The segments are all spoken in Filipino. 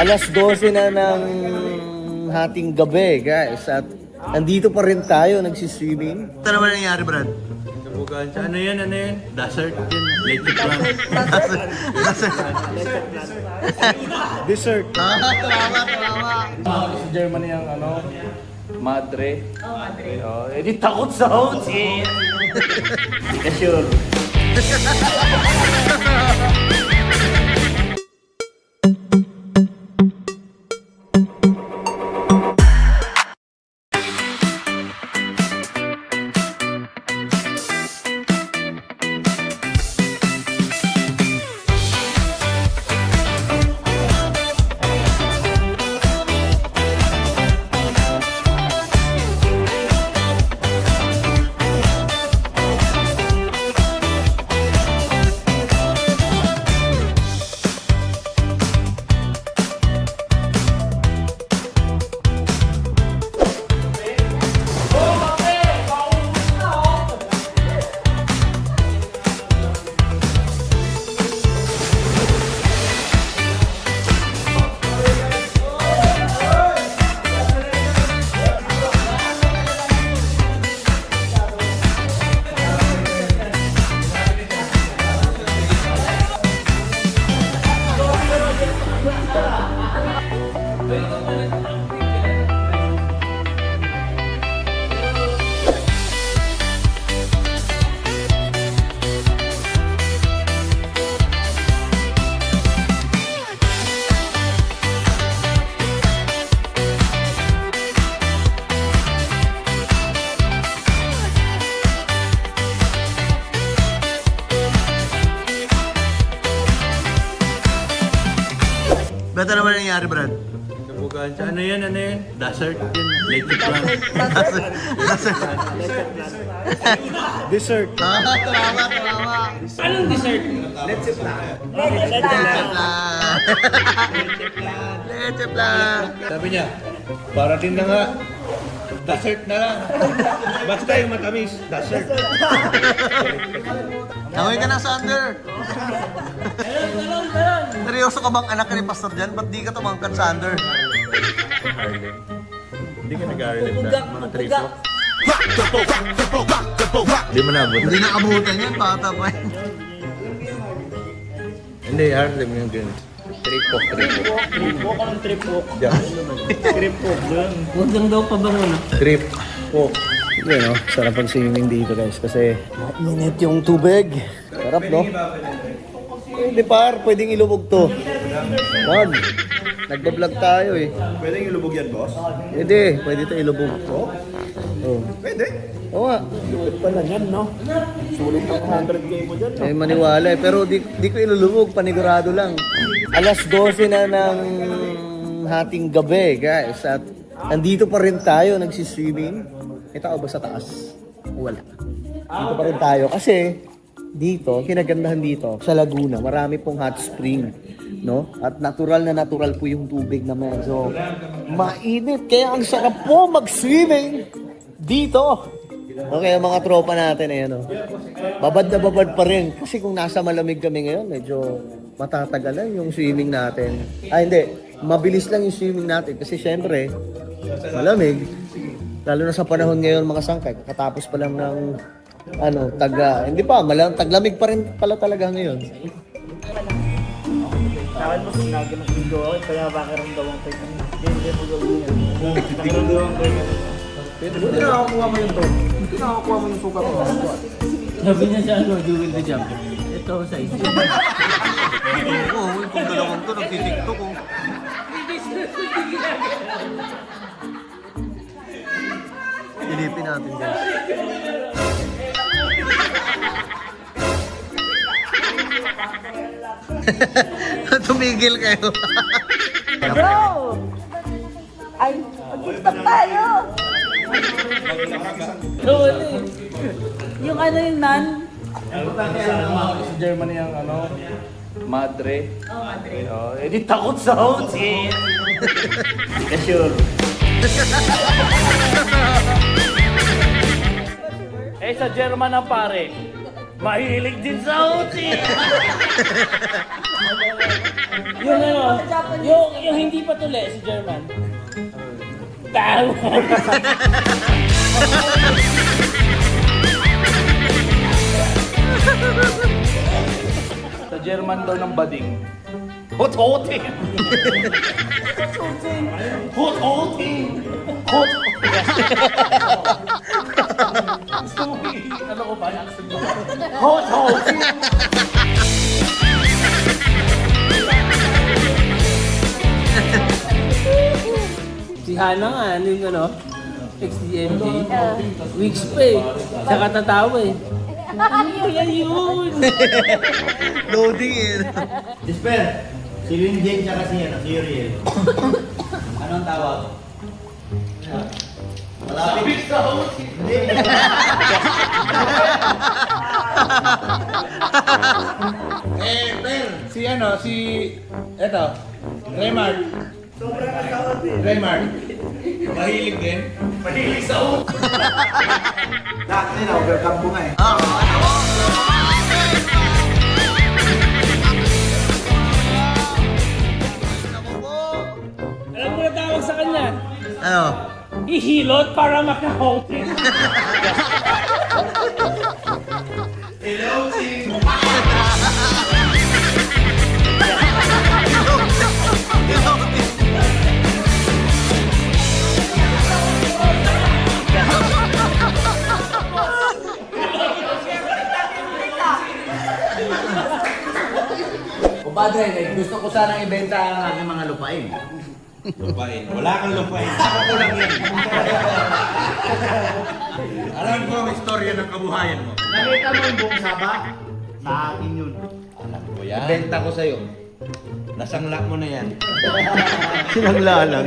Alas 12 na ng hating gabi, guys. At andito pa rin tayo, nagsiswimming. Ito naman nangyari, Brad? Kabukaan siya. Ano yan? Dessert yun. Leche plan. Dessert. Tama. Sa Germany ang madre. Madre. Di takot sa hotel. Hindi ka sure. Ito naman nangyari, Brad? Kabukaan siya. Ano yan? Dessert yun. Leche plan. Dessert. Tama. Anong dessert? Leche plan. Sabi niya, para din na nga. Dessert na lang. Basta yung matamis. Dessert. Naway ka na, Sander. Seryoso ka bang anak ni Pastor Jan? Ba't di ka tumangkad, Sander? Harlem. Hindi ka nag-Harlem sa mga tripo. Hindi mo naabot. Hindi naabutan yan, bata pa yan. Hindi, Harlem yung ganun. Tripo. Trip walk. Anong trip walk? Yeah. Trip walk doon. Huwag lang daw pabango na. Tripo. Yun, no? Sarap ang swimming dito, guys. Kasi mainit yung tubig. Sarap, no? Hindi par, pwedeng ilubog to. Wag. Nagbablog tayo eh. Pwedeng ilubog yan, boss? Hindi, pwede ito ilubog. Oh. Pwede. Oo nga. Lupit pala yan, no? Sulit ang 100K mo dyan, no? Eh, maniwala eh. Pero di ko ilulubog, panigurado lang. Alas 12 na ng hating gabi, guys. At andito pa rin tayo, nagsiswimming. May tao ba sa taas? Wala. Dito pa rin tayo kasi dito, kinagandahan dito sa Laguna, marami pong hot spring, no? At natural po yung tubig na medyo mainit. Kaya ang sarap po mag-swimming dito. Okay, ang mga tropa natin eh, no? Babad na babad pa rin. Kasi kung nasa malamig kami ngayon, medyo matatagalan yung swimming natin. Ay, hindi. Mabilis lang yung swimming natin. Kasi syempre, malamig. Lalo na sa panahon ngayon, mga sangkay. Katapos pa lang ng hindi pa, taglamig pa rin pala talaga ngayon. Sakan mo, sinagi mo sigo ako, kaya pakiramdawang tayo. Hindi mo gawin yan. Pakiramdawang tayo. Buti nakakuha mo yung to. Buti nakakuha mo yung sukat mo. Sabi niya sa you will be jumping. Ito sa isip. Oo, kung dalawang to, nagtitiktok ko. Ilipin natin, guys. Tumigil kayo. Bro! Ay, mag-tiktok tayo! Yung yung nan? Sa Germany ang madre. Madre. Di takot sa hotel. Hindi ka sure. Sa German ang pare, mahilig din sa hotel. Yung yung hindi Lipat ulit si German. Tama! Sa German daw ng bading. Hot-hoting! Hot-hoting! Hot! Gusto mo ano ko ba? Hot-hoting! Si Hana nga, ano yung ano? XDMJ. Weeks pa eh. Saka tatawa eh. Kaya yun! Loading eh. Disper, si Linjen tsaka si Uriel. Anong tawag? Malapit. Hindi. Si eto, Raymart. Raymart. Mahilig din. Mahilig sa ut. Dati na, overcome ko nga eh. Alam mo na tawag sa kanya? Ano? Ihilot para makahoting. Hello, Ching. Kumpadre, gusto ko sanang ibenta ang aking mga lupain. Lupain. Wala kang lupain. Ako ko lang yan. Alam ko ang istorya ng kabuhayan mo. Nakita mo yung buong saba? Sa akin yun. Alam ko yan. Benta ko sa'yo. Nasangla mo na yan. Sinanglalang.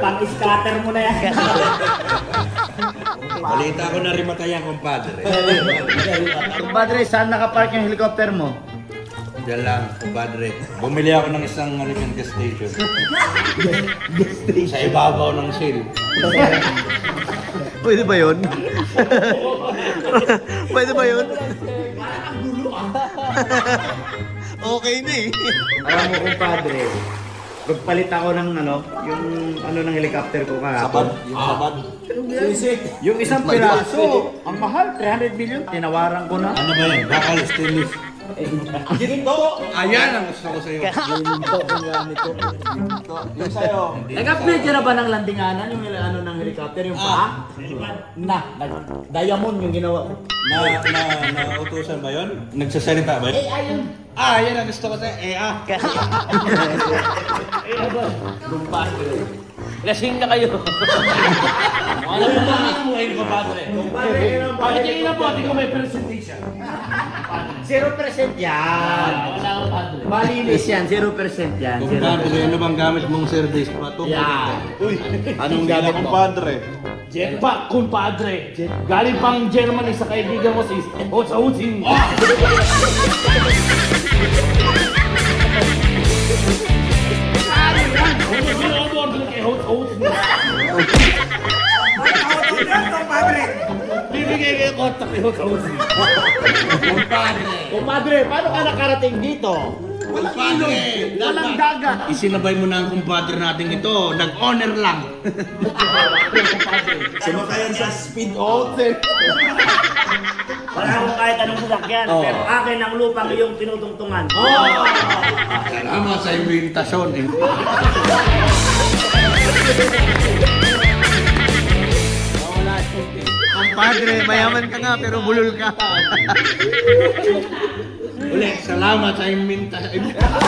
Pang-scatter mo na yan. Balita ko na rin matayan, kumpadre. Kumpadre, saan nakapark yung helicopter mo? Diyan lang, kumpadre. Bumili ako ng isang gas station. Sa ibabaw ng shell. Pwede ba yun? Pwede ba yun? Okay na eh. Alam mo, kumpadre, magpalit ako ng yung helicopter ko kahapon. Yung sabad. Yung isang piraso, ang mahal, 300 million. Tinawaran ko na. Ano ba yan? Bakal stainless. Ayan ang gusto ko sa'yo. Yung sa'yo. Nag-upgrade ka na ba ng landinganan, yung ng helicopter, yung paa? Diamond yung ginawa ko. Nautusan ba yun? Nagsasalita ba yun? Ayun. Yan ang gusto ko sa'yo. Lasing na kayo. Ano yung mga mo ngayon, compadre? Pakitingin na po, ating ko may presentation. 0% yan. Wala akong padre. Malinis yan, 0% yan. Kumpadre, ano bang gamit mong service pa ito? Yan. Anong gamit mo? Kumpadre. Jetpack, compadre. Galing pang Germany sa kaibigan mo si Hot-hoting. Bibigay kayo kontak ni Hot-hoting. Kumpadre, paano ka nakarating dito? Kumpadre, Walang dagat. isinabay mo na ang kumpadre natin ito. Nag-honor lang. Sumakayan sa speed hotel. Wala akong kahit anong sasakyan, pero akin ang lupang iyong tinutungtungan. Salamat sa invitasyon. Compadre, mayaman ka nga pero bulol ka. Ulit, salamat sa invitasyon. Invitasyon.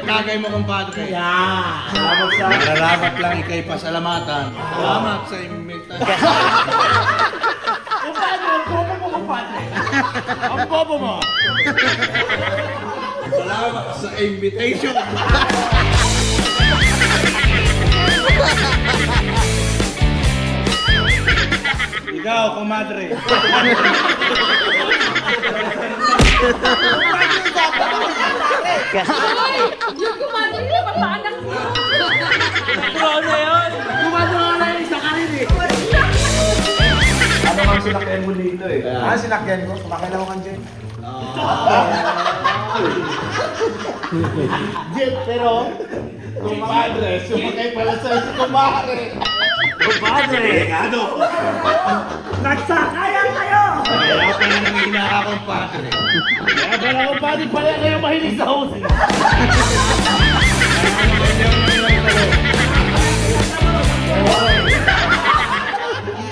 Tagay mo kumpadre. Salamat sa... Nararapat lang ikay pasalamatan. Salamat sa invitasyon. Compadre, ang bobo mo, compadre. Ang bobo mo. Salamat sa invitation. Ikaw, kumadre. Ay! Yung kumano niya, papaanak mo! Ano na yun? Kumadro na yung isa ka rin eh. sinakyan mo dito eh. Sinakyan ko. Sumakay lang ako kan Jen. Jet, pero... Kumpadre, sumakay pala sa si kumare. Kumpadre! Ano? Nagsakayan kayo! Kaya pala nang hinaka-kumpadre. Kaya pala kumpadre pala kayo mahilig sa hose.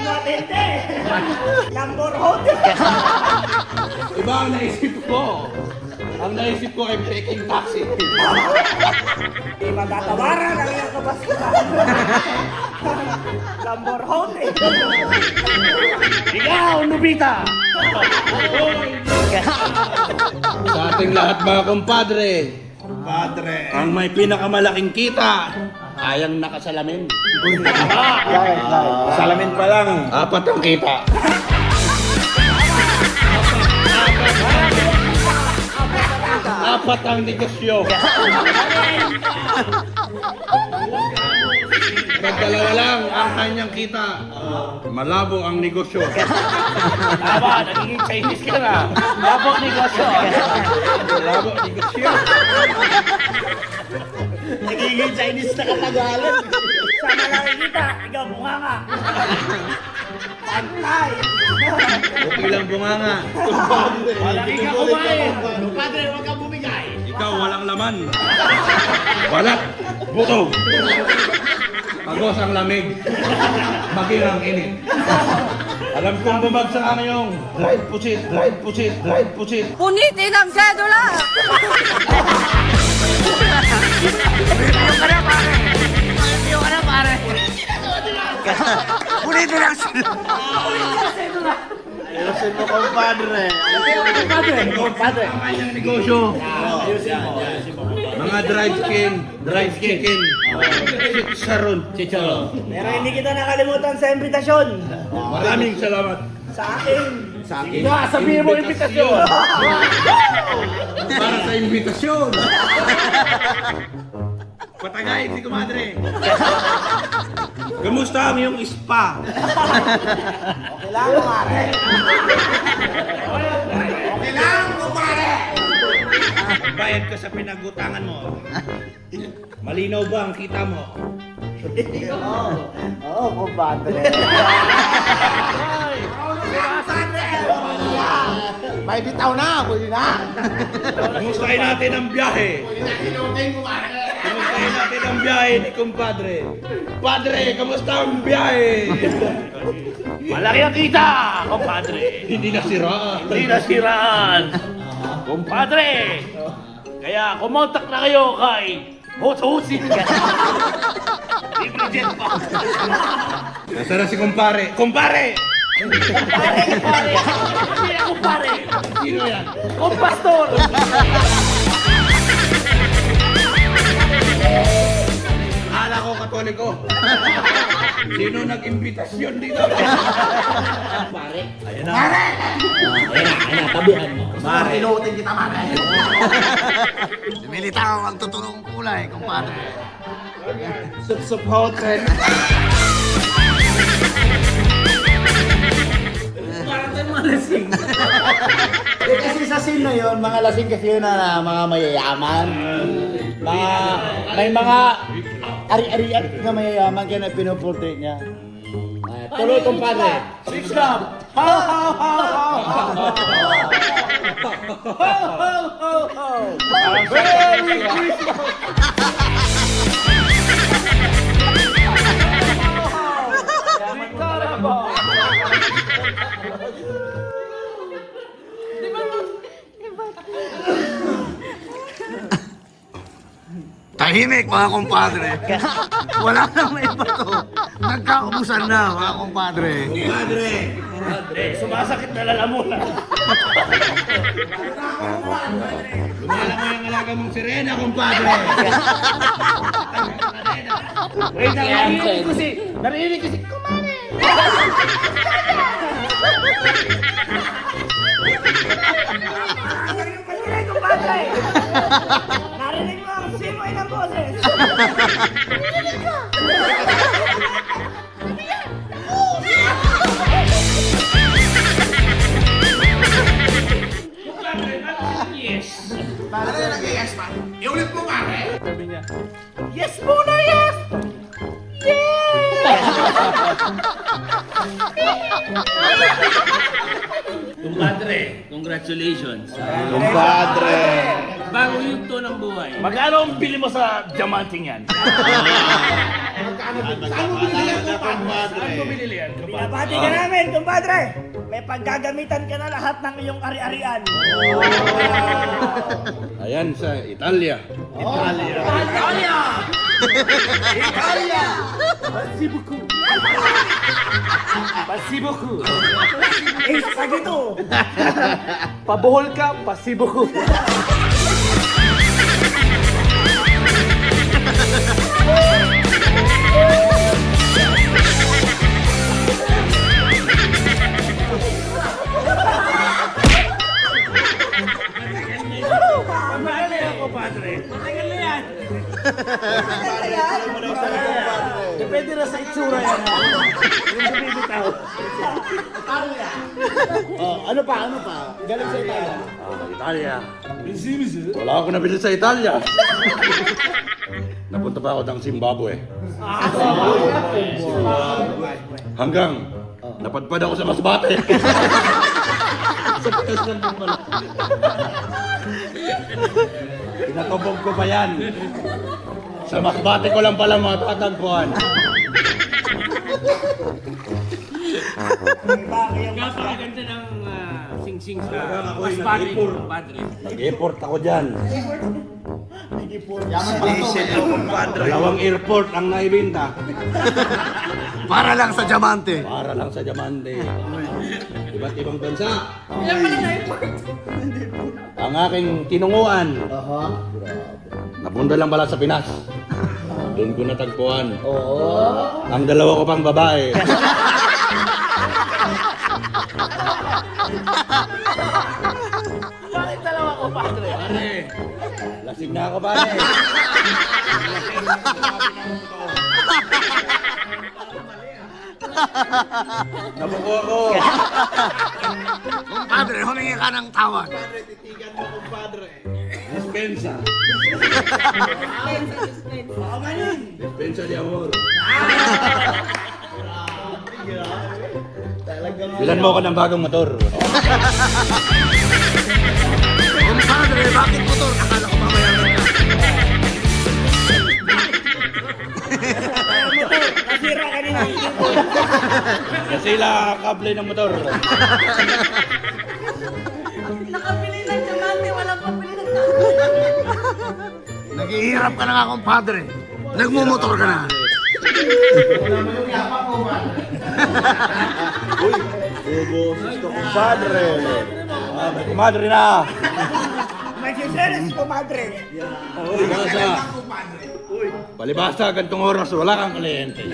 Matindi! Lambor hose! Iba ang naisip ko. Ang naisip ko ay taking taxi. Di matatawaran ang iyong kabastusan. Lambor hose! Ikaw, Nubita! Sa ating lahat mga kumpadre. Kumpadre. Ang may pinakamalaking kita. Ayang nakasalamin. Salamin pa lang. Apat ang kita. Apat ang negosyo. Pagdalawa lang ang kanyang kita. Malabo ang negosyo. Tama, nagiging Chinese ka na. Labok negosyo. Malabo ang negosyo. Nagiging Chinese na katagalan. Sa malaki kita, ikaw bunganga. Pantay. Okay lang bunganga. Malaki ka kumain. Padre, huwag kang bumigay. Ikaw walang laman. Walat. Buto. Pagos ang lamig. Maging ang init. Alam kong bumagsak ang iyong right pusit, right pusit, right pusit. Punitin ang sedula! Ayusin mo, compadre. Padre. Ang kanyang negosyo. Mga dried chicken, chicharon. Pero hindi kita nakalimutan sa imbitasyon. Maraming salamat. Sa akin. Sa akin. Sabihin mo imbitasyon. Para sa imbitasyon. Patagayin si kumadre. Kamusta ang iyong spa? Kailangan kumare. Bayad ka sa pinagutangan mo. Malinaw ba ang kita mo? Oo, compadre. May bitaw na, pwede na. Kamustahin natin ang biyahe. Kamustahin natin ang biyahe ni kumpadre. Padre, kamusta ang biyahe? Malaki ang kita, compadre. Hindi nasiraan. Hindi nasiraan. Compadre. Kaya kumontak na kayo kay Hot-Hosin. Libre jet pa. Nasara si kumpare. Kumpare! Kumpare. Hindi na kumpare. Sino yan? Kompastor. Akala ko katoliko. Sino nag-imbitasyon dito? Pare. Ayun na. Tabihan mo. Mare. Inuutin kita, mare. Militaw ang tutulong kulay, compadre. Sup-sup hotel. Parang tayo mga lasing. Kasi sa scene na yun, mga lasing kasi yun na mga mayayaman. May mga ari-arian na mayayaman kaya na pinuportrait niya. Tuloy, compadre. Six love. Ho, ho, ho, ho. Ho, ho, ho, ho. Merry Christmas. Tahimik mga kompadre. Wala nang may bato. Nagkaubusan na mga kompadre. Kumpadre! Sumasakit na lalamunan. Lumala mo yung alaga mong sirena, kumpadre! Wait, narinig ko si kumare. Narinig mo ang simoy ng boses. Narinig ko. Kumpadre, congratulations. Kumpadre. Bagong yugto ng buhay. Magkano ang bili mo sa diamanting yan? Binabati ka namin, kumpadre. May paggagamitan ka na lahat ng iyong ari-arian. Ayan sa Italia. Pasibuku. Eh, sa gito. Pabuhol ka, pasibuku. Kumpadre ako, padre. Matagal na yan. Depende na sa itsura yan. Yung bibitaw. Ano pa? Galing sa Italia. Italia. Wala ako nabili sa Italia. Napunta pa ako ng Zimbabwe. Hanggang napadpad ako sa Masbate. Pinatubog ko pa yan. Sa Masbate ko lang pala matatagpuan. Napakaganda ng sing-sing sa Masbate, kumpadre. Nag-airport ako dyan. Dalawang airport ang naibenta. Para lang sa diamante. Para lang sa diamante. Iba't ibang bansa. Ilan pala na import? Ang aking tinunguan. Aha. Napunta lang pala sa Pinas. Doon ko natagpuan. Oo. Ang dalawa ko pang babae. Bakit dalawa ko, padre? Pare, lasing na ako pare. Nabuko ako. Kumpadre, humingi ka ng tawad. Dispensa. Dispensa di amor. Bilan mo ako ng bagong motor. Kumpadre, bakit motor? Akala ko mamayaman ka. Nasira ka rin ang Kasi lang kable ng motor. Nakabili ng diamante, walang pabili ng diamante. Naghihirap ka na nga, kumpadre. Nagmumotor ka na. Kumpadre. Kumadre na. may siseres, kumadre. Palibasa. Palibasa, gantong oras, wala kang kliyente.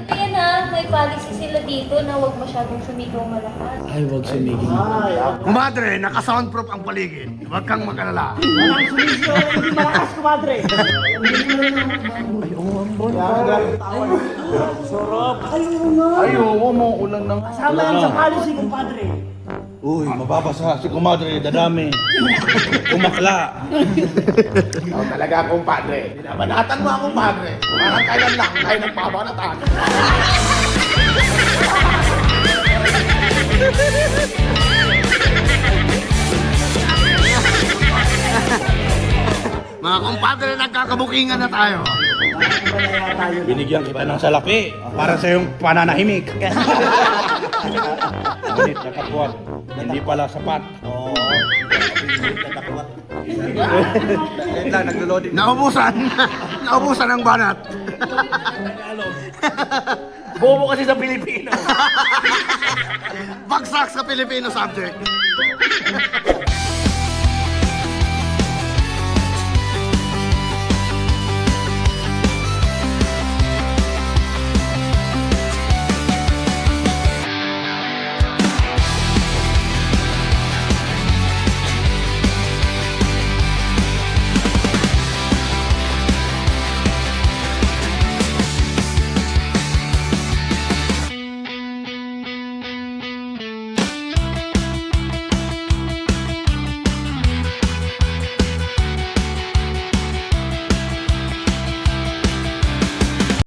Kaya na, may policy sila dito na huwag masyadong sumigaw malakas. Ay, wag sumigil. Kumpadre, naka-soundproof ang paligid. Huwag kang mag-alala. Walang sumisyo, hindi malakas, kumadre. Ay, oo mo, ulan ng... Kasama yan sa policy, kumpadre. Uy, mababasa si kumadre, dadami. Kumakla. Ikaw talaga, kumpadre. Binabanatan mo ang kumpadre. Parang kailan lang tayo nagpabanatan. Mga kumpadre, nagkakabukingan na tayo. Binigyan kita ng salapi para sa iyong pananahimik. Ngunit nakapuat, hindi pala sapat. Naubusan. Naubusan ang banat. Bobo kasi sa Pilipino. Bagsak sa Filipino subject.